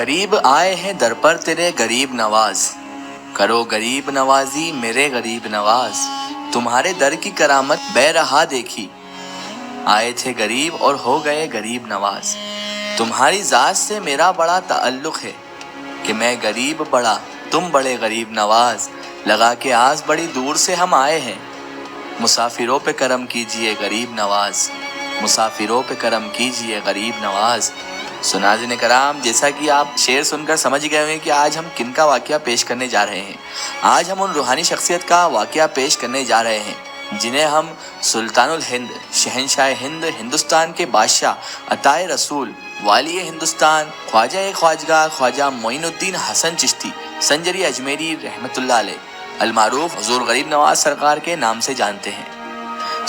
غریب آئے ہیں در پر تیرے غریب نواز، کرو غریب نوازی میرے غریب نواز، تمہارے در کی کرامت بے رہا دیکھی، آئے تھے غریب اور ہو گئے غریب نواز، تمہاری ذات سے میرا بڑا تعلق ہے کہ میں غریب بڑا تم بڑے غریب نواز، لگا کے آس بڑی دور سے ہم آئے ہیں، مسافروں پہ کرم کیجئے غریب نواز، مسافروں پہ کرم کیجئے غریب نواز۔ ناظرین کرام، جیسا کہ آپ شعر سن کر سمجھ گئے ہوئے کہ آج ہم کن کا واقعہ پیش کرنے جا رہے ہیں۔ آج ہم ان روحانی شخصیت کا واقعہ پیش کرنے جا رہے ہیں جنہیں ہم سلطان الہند، شہنشاہ ہند، ہندوستان کے بادشاہ، عطائے رسول، والی ہندوستان، خواجہ خواجگاہ خواجہ معین الدین حسن چشتی سنجری اجمیری رحمۃ اللہ علیہ، المعروف حضور غریب نواز سرکار کے نام سے جانتے ہیں۔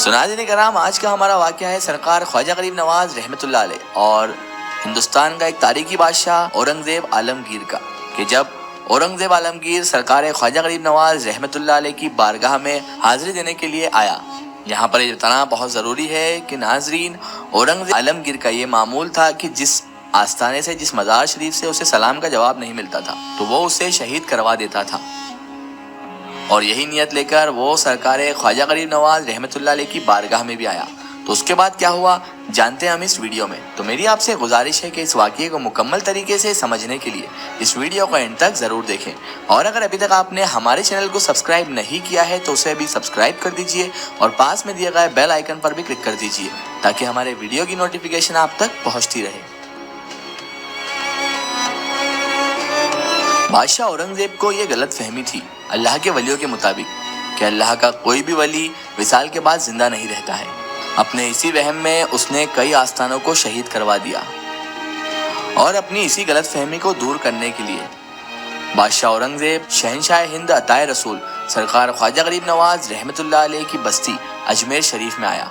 ناظرین کرام، آج کا ہمارا واقعہ ہے سرکار خواجہ غریب نواز رحمۃ اللہ علیہ اور ہندوستان کا ایک تاریخی بادشاہ اورنگزیب عالمگیر کا، کہ جب اورنگزیب عالمگیر سرکار خواجہ غریب نواز رحمۃ اللہ علیہ کی بارگاہ میں حاضری دینے کے لیے آیا۔ یہاں پر یہ بتانا بہت ضروری ہے کہ ناظرین، اورنگزیب عالمگیر کا یہ معمول تھا کہ جس آستانے سے، جس مزار شریف سے اسے سلام کا جواب نہیں ملتا تھا تو وہ اسے شہید کروا دیتا تھا، اور یہی نیت لے کر وہ سرکار خواجہ غریب نواز رحمۃ اللہ علیہ کی بارگاہ میں بھی آیا۔ تو اس کے بعد کیا ہوا جانتے ہیں ہم اس ویڈیو میں۔ تو میری آپ سے گزارش ہے کہ اس واقعے کو مکمل طریقے سے سمجھنے کے لیے اس ویڈیو کو اینڈ تک ضرور دیکھیں، اور اگر ابھی تک آپ نے ہمارے چینل کو سبسکرائب نہیں کیا ہے تو اسے بھی سبسکرائب کر دیجئے اور پاس میں دیے گئے بیل آئیکن پر بھی کلک کر دیجئے تاکہ ہمارے ویڈیو کی نوٹیفیکیشن آپ تک پہنچتی رہے۔ بادشاہ اورنگزیب کو یہ غلط فہمی تھی اللہ کے ولیوں کے مطابق کہ اللہ کا کوئی بھی ولی وصال کے بعد زندہ نہیں رہتا ہے۔ اپنے اسی وہم میں اس نے کئی آستانوں کو شہید کروا دیا، اور اپنی اسی غلط فہمی کو دور کرنے کے لیے بادشاہ اورنگزیب شہنشاہ ہند عطائے رسول سرکار خواجہ غریب نواز رحمۃ اللہ علیہ کی بستی اجمیر شریف میں آیا۔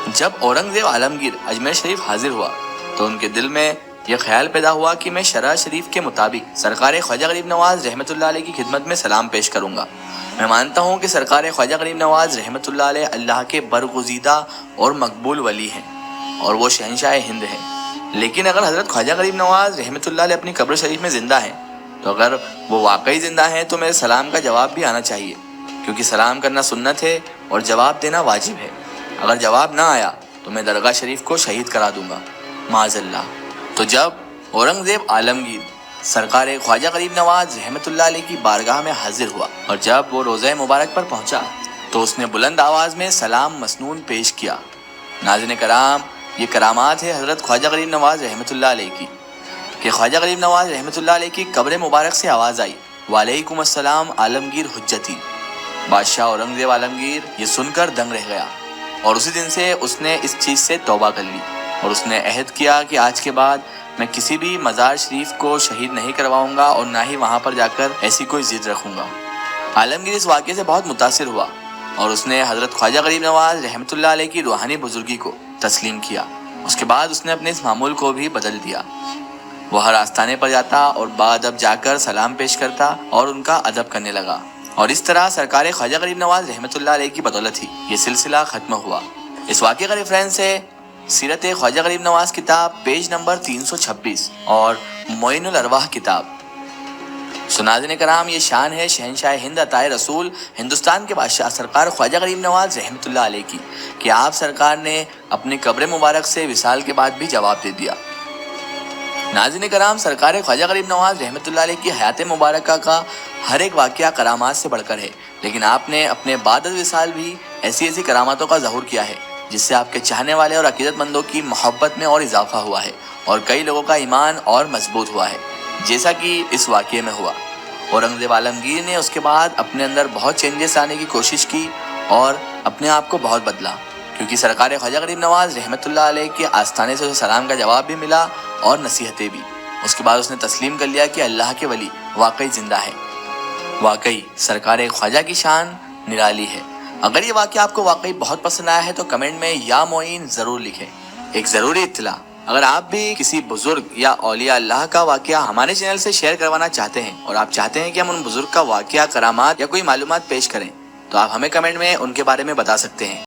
جب اورنگزیب عالمگیر اجمیر شریف حاضر ہوا تو ان کے دل میں یہ خیال پیدا ہوا کہ میں شرع شریف کے مطابق سرکار خواجہ غریب نواز رحمۃ اللہ علیہ کی خدمت میں سلام پیش کروں گا۔ میں مانتا ہوں کہ سرکار خواجہ غریب نواز رحمۃ اللہ علیہ اللہ کے برگزیدہ اور مقبول ولی ہیں اور وہ شہنشاہ ہند ہیں، لیکن اگر حضرت خواجہ غریب نواز رحمۃ اللہ علیہ اپنی قبر شریف میں زندہ ہیں تو اگر وہ واقعی زندہ ہیں تو میرے سلام کا جواب بھی آنا چاہیے، کیونکہ سلام کرنا سنت ہے اور جواب دینا واجب ہے۔ اگر جواب نہ آیا تو میں درگاہ شریف کو شہید کرا دوں گا، معاذ اللہ۔ تو جب اورنگزیب عالمگیر سرکار خواجہ غریب نواز رحمۃ اللہ علیہ کی بارگاہ میں حاضر ہوا اور جب وہ روضہ مبارک پر پہنچا تو اس نے بلند آواز میں سلام مسنون پیش کیا۔ ناظرین کرام، یہ کرامات ہے حضرت خواجہ غریب نواز رحمۃ اللہ علیہ کی کہ خواجہ غریب نواز رحمۃ اللہ علیہ کی قبر مبارک سے آواز آئی، وعلیکم السلام عالمگیر حجتی۔ بادشاہ اورنگزیب عالمگیر یہ سن کر دنگ رہ گیا، اور اسی دن سے اس نے اس چیز سے توبہ کر لی اور اس نے عہد کیا کہ آج کے بعد میں کسی بھی مزار شریف کو شہید نہیں کرواؤں گا اور نہ ہی وہاں پر جا کر ایسی کوئی ضد رکھوں گا۔ عالمگیر اس واقعے سے بہت متاثر ہوا اور اس نے حضرت خواجہ غریب نواز رحمۃ اللہ علیہ کی روحانی بزرگی کو تسلیم کیا۔ اس کے بعد اس نے اپنے اس معمول کو بھی بدل دیا، وہ ہر آستانے پر جاتا اور بعد جا کر سلام پیش کرتا اور ان کا ادب کرنے لگا، اور اس طرح سرکار خواجہ غریب نواز رحمۃ اللہ علیہ کی بدولت ہی یہ سلسلہ ختم ہوا۔ اس واقعے کا ریفرنس ہے سیرت خواجہ غریب نواز کتاب پیج نمبر 326 اور معین الارواح کتاب۔ ناظرین کرام، یہ شان ہے شہنشاہ ہند عطائے رسول ہندوستان کے بادشاہ سرکار خواجہ غریب نواز رحمۃ اللہ علیہ کی کہ آپ سرکار نے اپنی قبر مبارک سے وصال کے بعد بھی جواب دے دیا۔ ناظرین کرام، سرکار خواجہ غریب نواز رحمۃ اللہ علیہ کی حیات مبارکہ کا ہر ایک واقعہ کرامات سے بڑھ کر ہے، لیکن آپ نے اپنے بعد از وصال بھی ایسی کراماتوں کا ظہور کیا ہے جس سے آپ کے چاہنے والے اور عقیدت مندوں کی محبت میں اور اضافہ ہوا ہے اور کئی لوگوں کا ایمان اور مضبوط ہوا ہے، جیسا کہ اس واقعے میں ہوا۔ اورنگزیب عالمگیر نے اس کے بعد اپنے اندر بہت چینجز لانے کی کوشش کی اور اپنے آپ کو بہت بدلا، کیونکہ سرکار خواجہ غریب نواز رحمۃ اللہ علیہ کے آستانے سے اسے سلام کا جواب بھی ملا اور نصیحتیں بھی۔ اس کے بعد اس نے تسلیم کر لیا کہ اللہ کے ولی واقعی زندہ ہے۔ واقعی سرکار خواجہ کی شان نرالی ہے۔ اگر یہ واقعہ آپ کو واقعی بہت پسند آیا ہے تو کمنٹ میں یا معین ضرور لکھیں۔ ایک ضروری اطلاع، اگر آپ بھی کسی بزرگ یا اولیاء اللہ کا واقعہ ہمارے چینل سے شیئر کروانا چاہتے ہیں اور آپ چاہتے ہیں کہ ہم ان بزرگ کا واقعہ، کرامات یا کوئی معلومات پیش کریں تو آپ ہمیں کمنٹ میں ان کے بارے میں بتا سکتے ہیں۔